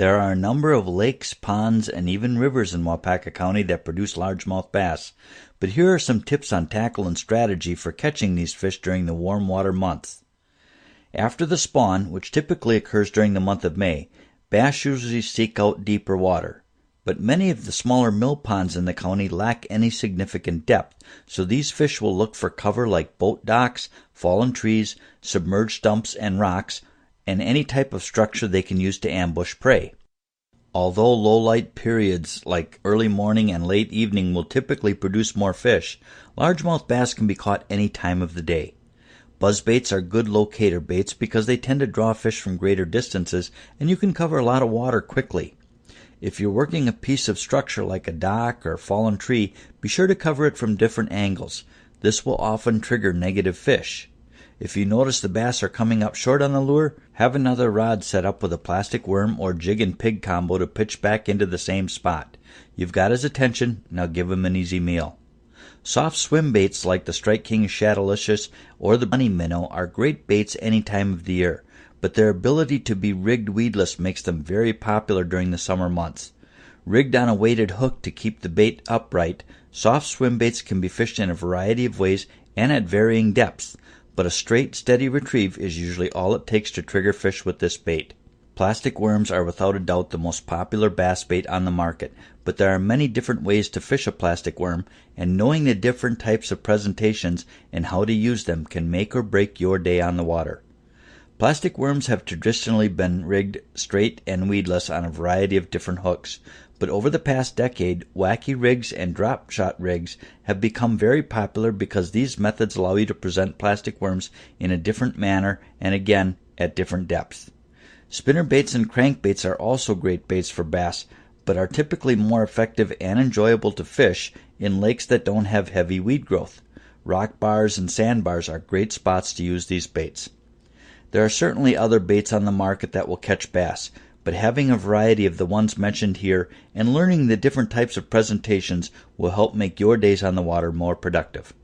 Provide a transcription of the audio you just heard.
There are a number of lakes, ponds, and even rivers in Waupaca County that produce largemouth bass, but here are some tips on tackle and strategy for catching these fish during the warm water months. After the spawn, which typically occurs during the month of May, bass usually seek out deeper water. But many of the smaller mill ponds in the county lack any significant depth, so these fish will look for cover like boat docks, fallen trees, submerged stumps and rocks, and any type of structure they can use to ambush prey. Although low light periods like early morning and late evening will typically produce more fish, largemouth bass can be caught any time of the day. Buzzbaits are good locator baits because they tend to draw fish from greater distances and you can cover a lot of water quickly. If you're working a piece of structure like a dock or fallen tree, be sure to cover it from different angles. This will often trigger negative fish. If you notice the bass are coming up short on the lure, have another rod set up with a plastic worm or jig and pig combo to pitch back into the same spot. You've got his attention, now give him an easy meal. Soft swim baits like the Strike King Shadowlicious or the Bunny Minnow are great baits any time of the year, but their ability to be rigged weedless makes them very popular during the summer months. Rigged on a weighted hook to keep the bait upright, soft swim baits can be fished in a variety of ways and at varying depths, but a straight, steady retrieve is usually all it takes to trigger fish with this bait. Plastic worms are without a doubt the most popular bass bait on the market, but there are many different ways to fish a plastic worm, and knowing the different types of presentations and how to use them can make or break your day on the water. Plastic worms have traditionally been rigged straight and weedless on a variety of different hooks, but over the past decade, wacky rigs and drop shot rigs have become very popular because these methods allow you to present plastic worms in a different manner and again at different depths. Spinner baits and crankbaits are also great baits for bass, but are typically more effective and enjoyable to fish in lakes that don't have heavy weed growth. Rock bars and sandbars are great spots to use these baits. There are certainly other baits on the market that will catch bass, but having a variety of the ones mentioned here and learning the different types of presentations will help make your days on the water more productive.